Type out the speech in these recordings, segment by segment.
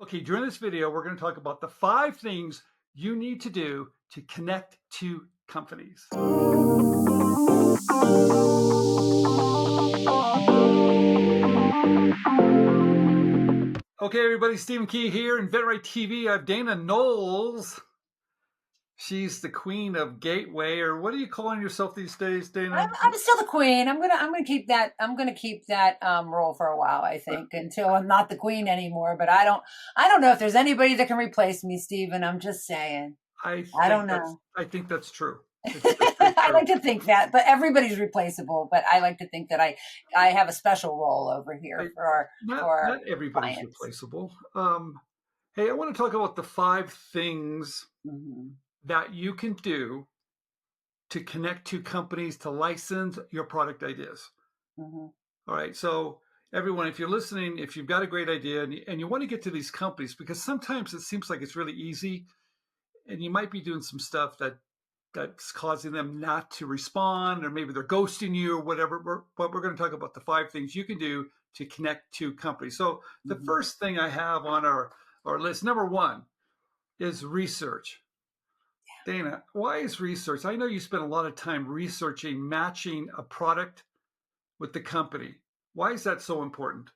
Okay, during this video, we're going to talk about the 5 things you need to do to connect to companies. Okay, everybody, Stephen Key here, InventRight TV. I have Dana Knowles. She's the queen of Gateway, or what are you calling yourself these days, Dana? I'm still the queen. I'm gonna keep that role for a while. I think until I'm not the queen anymore. But I don't know if there's anybody that can replace me, Stephen. I'm just saying. I don't know. I think that's true. I like to think that, but everybody's replaceable. But I like to think that I have a special role over here Not everybody's clients. replaceable. Hey, I want to talk about the 5 things that you can do to connect to companies to license your product ideas. All right. So everyone, if you're listening, if you've got a great idea and you want to get to these companies, because sometimes it seems like it's really easy and you might be doing some stuff that's causing them not to respond, or maybe they're ghosting you or whatever. But we're going to talk about the 5 things you can do to connect to companies. So the first thing I have on our list, number 1, is research. Dana, why is research? I know you spend a lot of time researching, matching a product with the company. Why is that so important?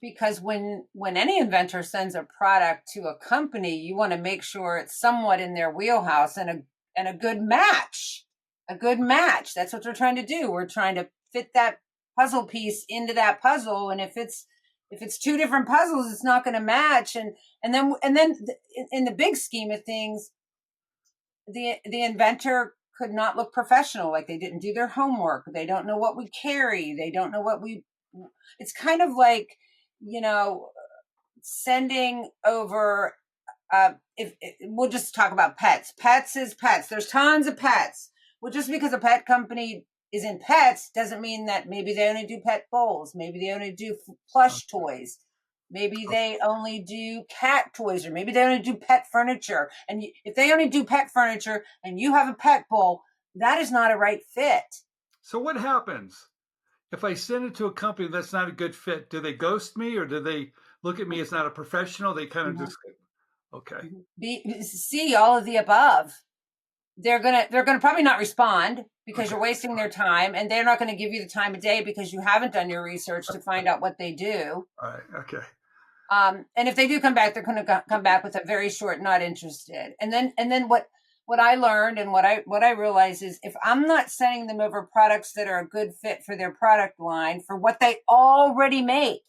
Because when any inventor sends a product to a company, you want to make sure it's somewhat in their wheelhouse and a good match. A good match. That's what we're trying to do. We're trying to fit that puzzle piece into that puzzle, and if it's 2 different puzzles, it's not going to match. And then in the big scheme of things, the inventor could not look professional, like they didn't do their homework. They don't know what we carry. They don't know what it's kind of like, sending over, if we'll just talk about pets. Pets is pets. There's tons of pets. Well, just because a pet company is in pets doesn't mean that maybe they only do pet bowls. Maybe they only do plush toys. Maybe they only do cat toys, or maybe they only do pet furniture. And if they only do pet furniture and you have a pet bowl, that is not a right fit. So what happens if I send it to a company that's not a good fit? Do they ghost me, or do they look at me as not a professional? They kind of just, okay. See, all of the above. They're gonna probably not respond because you're wasting their time, and they're not going to give you the time of day because you haven't done your research to find out what they do. All right. Okay. And if they do come back, they're going to come back with a very short, not interested. And then what I learned and what I realized is, if I'm not sending them over products that are a good fit for their product line, for what they already make,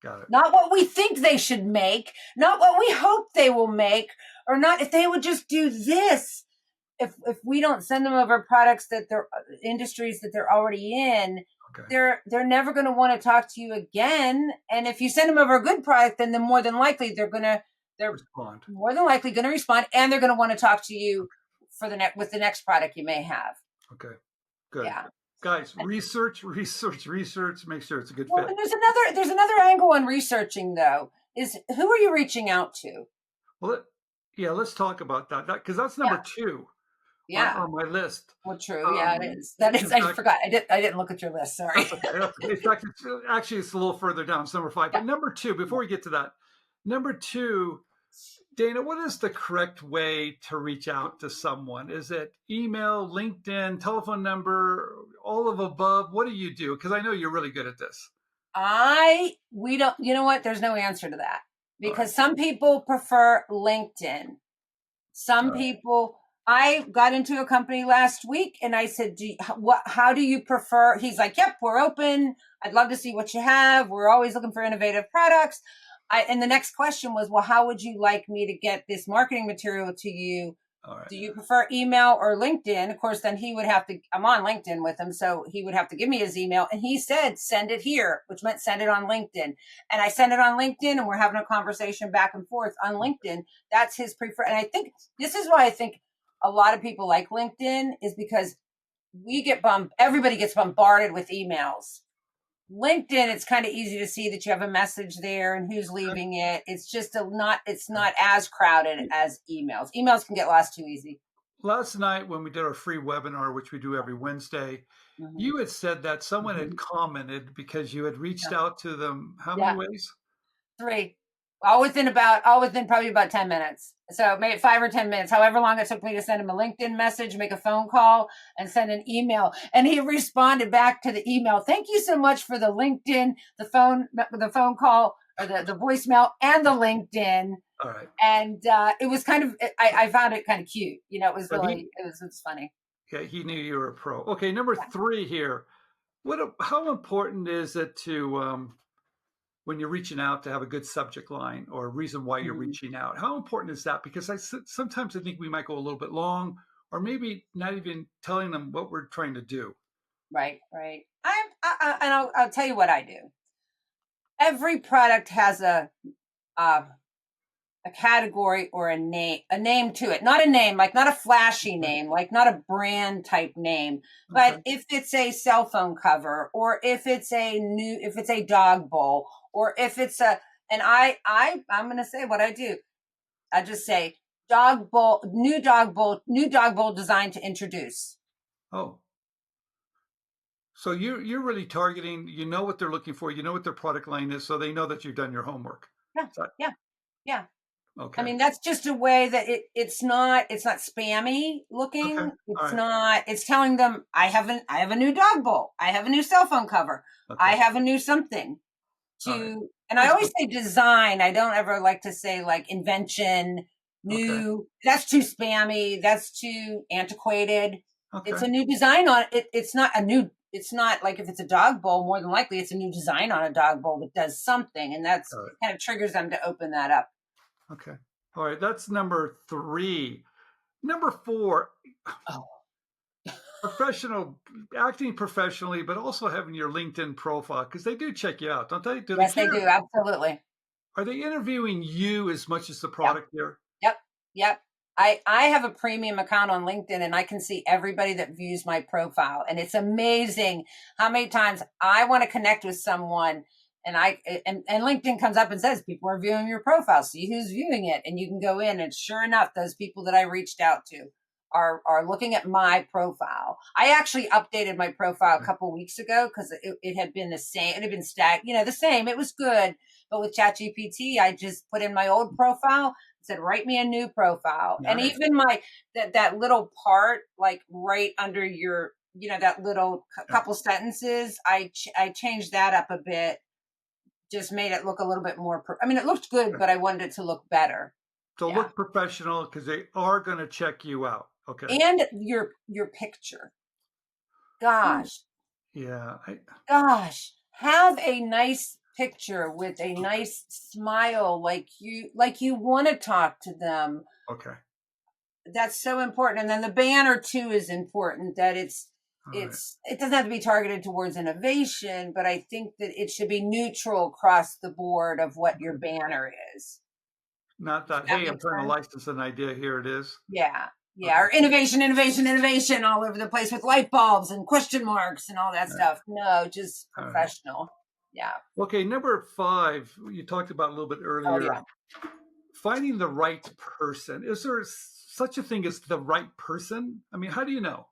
got it. Not what we think they should make, not what we hope they will make, or not if they would just do this. If we don't send them over products that they're industries that they're already in, they're never going to want to talk to you again. And if you send them over a good product, then more than likely they're respond. More than likely going to respond, and they're going to want to talk to you for with the next product you may have. Okay, good. Yeah, guys, research. Make sure it's a good well, fit. And there's another angle on researching, though. Is who are you reaching out to? Well, let's talk about that because that's number 2. On my list. Well, true. Yeah, it is. That is. I forgot. I didn't look at your list. Sorry. In fact, it's a little further down. It's number 5. But number 2, before we get to that, number 2, Dana, what is the correct way to reach out to someone? Is it email, LinkedIn, telephone number, all of above? What do you do? Because I know you're really good at this. We don't. You know what? There's no answer to that, because some people prefer LinkedIn. Some people. I got into a company last week and I said, how do you prefer? He's like, yep, we're open. I'd love to see what you have. We're always looking for innovative products. And the next question was, well, how would you like me to get this marketing material to you? Do you prefer email or LinkedIn? Of course, then he would have to, I'm on LinkedIn with him, so he would have to give me his email. And he said, send it here, which meant send it on LinkedIn. And I send it on LinkedIn, and we're having a conversation back and forth on LinkedIn. That's his preferred. And I think this is why I think a lot of people like LinkedIn, is because everybody gets bombarded with emails. LinkedIn, it's kind of easy to see that you have a message there and who's leaving it. It's just it's not as crowded as emails. Emails can get lost too easy. Last night when we did our free webinar, which we do every Wednesday, you had said that someone had commented because you had reached out to them. How many ways? 3. all within probably about 10 minutes. So maybe 5 or 10 minutes, however long it took me to send him a LinkedIn message, make a phone call, and send an email. And he responded back to the email. Thank you so much for the LinkedIn, the phone call, or the voicemail, and the LinkedIn. All right. And it was kind of, I found it kind of cute. You know, it was really, it was funny. Yeah, he knew you were a pro. Okay, number 3 here. How important is it to when you're reaching out to have a good subject line or a reason why you're reaching out? How important is that? Because sometimes I think we might go a little bit long, or maybe not even telling them what we're trying to do. Right. I'll tell you what I do. Every product has a category or a name to it. Not a name, like not a flashy name, like not a brand type name. But if it's a cell phone cover, or if it's a dog bowl, or if it's and I'm going to say what I do. I just say new dog bowl designed to introduce. Oh. So you're really targeting, you know what they're looking for, you know what their product line is, so they know that you've done your homework. Yeah. Okay. I mean, that's just a way that it's not spammy looking. Okay. It's not, it's telling them I have a new dog bowl. I have a new cell phone cover. Okay. I have a new something and I always say design. I don't ever like to say like invention, new. Okay. That's too spammy. That's too antiquated. Okay. It's a new design on it. It's not like if it's a dog bowl, more than likely it's a new design on a dog bowl that does something. And that's kind of triggers them to open that up. Okay. All right. That's number 3. Number 4. Acting professionally, but also having your LinkedIn profile, because they do check you out, don't they? Yes, they do. Absolutely. Are they interviewing you as much as the product here? Yep. I have a premium account on LinkedIn, and I can see everybody that views my profile. And it's amazing how many times I want to connect with someone, and LinkedIn comes up and says, people are viewing your profile. See who's viewing it. And you can go in, and sure enough, those people that I reached out to are looking at my profile. I actually updated my profile a couple of weeks ago because it had been the same. It had been the same. It was good. But with ChatGPT, I just put in my old profile, said, write me a new profile. Nice. And even that little part, like right under your, that little couple sentences, I changed that up a bit, just made it look a little bit more, it looked good, but I wanted it to look better. So look professional, because they are going to check you out. Okay. And your picture. Gosh. Yeah. Gosh. Have a nice picture with a nice smile, like you want to talk to them. Okay. That's so important. And then the banner too is important, that it doesn't have to be targeted towards innovation, but I think that it should be neutral across the board of what your banner is. Not that, hey, I'm trying to license an idea, here it is. Yeah. Or innovation all over the place with light bulbs and question marks and all that stuff. No, just professional. Yeah. Okay, number 5, you talked about a little bit earlier. Finding the right person. Is there such a thing as the right person? I mean, how do you know?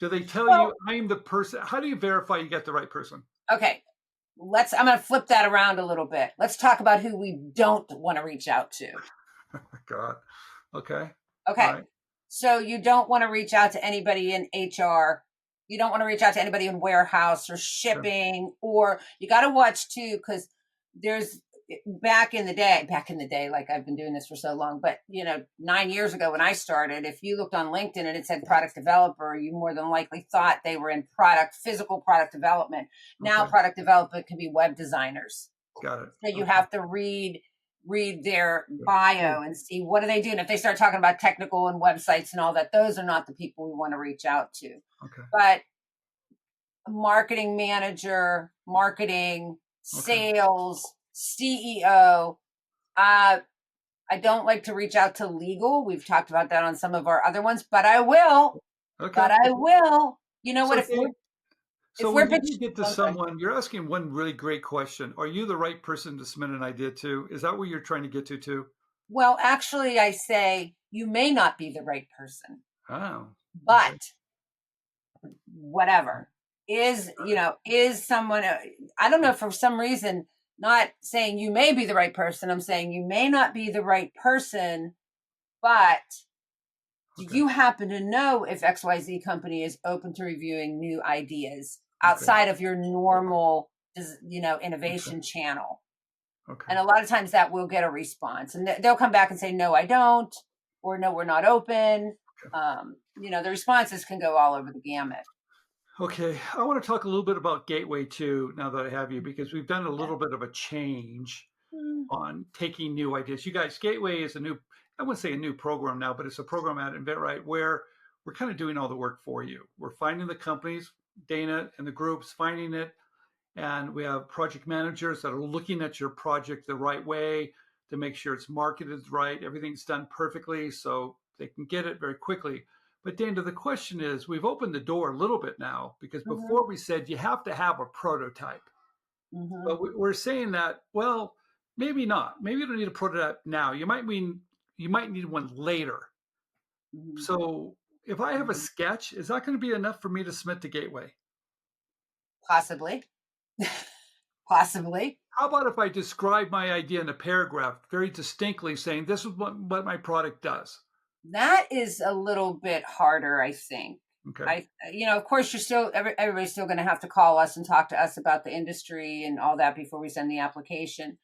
Do they tell you I'm the person? How do you verify you get the right person? Okay. I'm going to flip that around a little bit. Let's talk about who we don't want to reach out to. Oh my God. Okay. Right. So you don't want to reach out to anybody in HR. You don't want to reach out to anybody in warehouse or shipping, or you got to watch too, because there's back in the day, like I've been doing this for so long, but 9 years ago when I started, if you looked on LinkedIn and it said product developer, you more than likely thought they were in physical product development. Now product development can be web designers. Got it. So you have to read their bio and see what do they do. And if they start talking about technical and websites and all that, those are not the people we want to reach out to. Okay. But marketing manager, sales, CEO. I don't like to reach out to legal. We've talked about that on some of our other ones, but I will. Okay. But I will. You know what? So when you get to someone, you're asking one really great question. Are you the right person to submit an idea to? Is that what you're trying to get to too? Well, actually, I say you may not be the right person. Oh. But whatever. Is someone, I don't know, for some reason, not saying you may be the right person. I'm saying you may not be the right person, but do you happen to know if XYZ company is open to reviewing new ideas outside of your normal, innovation channel? And a lot of times that will get a response, and they'll come back and say, no, I don't, or no, we're not open. The responses can go all over the gamut. Okay, I want to talk a little bit about Gateway too, now that I have you, because we've done a little bit of a change on taking new ideas. You guys, Gateway is I wouldn't say a new program now, but it's a program at InventRight where we're kind of doing all the work for you. We're finding the companies, Dana and the groups finding it, and we have project managers that are looking at your project the right way to make sure it's marketed right, everything's done perfectly so they can get it very quickly. But Dana, the question is, we've opened the door a little bit now, because before we said you have to have a prototype. But we're saying that, well, maybe not. Maybe you don't need a prototype now. You might need one later. So if I have a sketch, is that going to be enough for me to submit to Gateway? Possibly. Possibly. How about if I describe my idea in a paragraph very distinctly, saying this is what my product does? That is a little bit harder, I think. Okay. Of course, everybody's still going to have to call us and talk to us about the industry and all that before we send the application.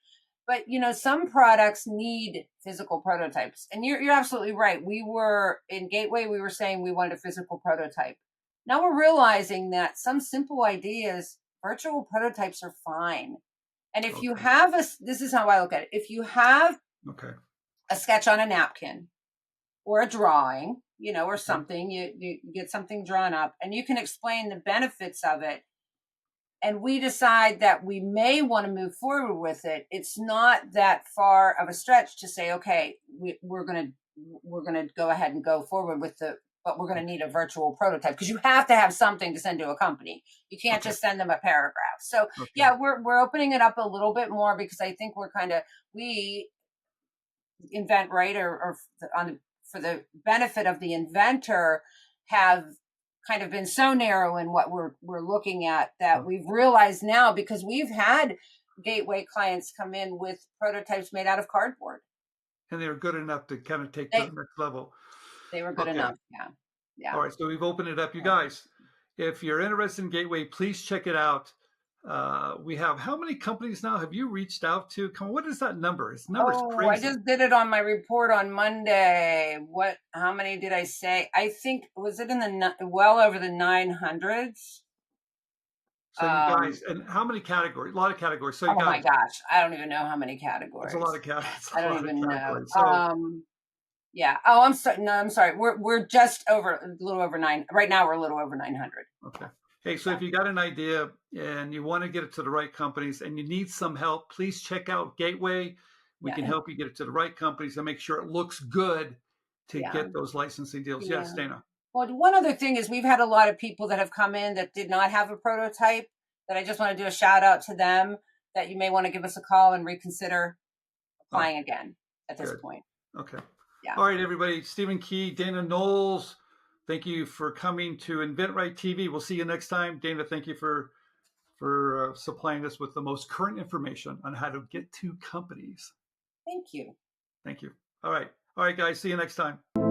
But, some products need physical prototypes. And you're absolutely right. We were in Gateway, we were saying we wanted a physical prototype. Now we're realizing that some simple ideas, virtual prototypes are fine. And if you have this is how I look at it. If you have a sketch on a napkin or a drawing, or something, you get something drawn up and you can explain the benefits of it, and we decide that we may want to move forward with it, it's not that far of a stretch to say, okay, we're going to go ahead and go forward with but we're going to need a virtual prototype, because you have to have something to send to a company. You can't just send them a paragraph. So we're opening it up a little bit more, because I think we InventRight for the benefit of the inventor have kind of been so narrow in what we're looking at that we've realized now, because we've had Gateway clients come in with prototypes made out of cardboard. And they were good enough to kind of take to the next level. They were good enough. Yeah. All right. So we've opened it up. You guys, if you're interested in Gateway, please check it out. We have how many companies now have you reached out to? Come on, what is that number? It's number's crazy. I just did it on my report on Monday. How many did I say? I think, was it well over the 900s? So you guys, and how many categories? A lot of categories. So my gosh, I don't even know how many categories. It's a lot of categories. I don't even know. So, yeah. Oh, I'm sorry. No, I'm sorry. We're just over a little over 9. Right now, we're a little over 900. Okay. Hey, so if you got an idea and you want to get it to the right companies and you need some help, please check out Gateway. We can help you get it to the right companies and make sure it looks good to get those licensing deals. Yes, Dana. Well, one other thing is we've had a lot of people that have come in that did not have a prototype, that I just want to do a shout out to them, that you may want to give us a call and reconsider applying again at this point. Okay. Yeah. All right, everybody. Stephen Key, Dana Knowles, thank you for coming to InventRight TV. We'll see you next time. Dana, thank you for supplying us with the most current information on how to get to companies. Thank you. Thank you. All right. All right, guys. See you next time.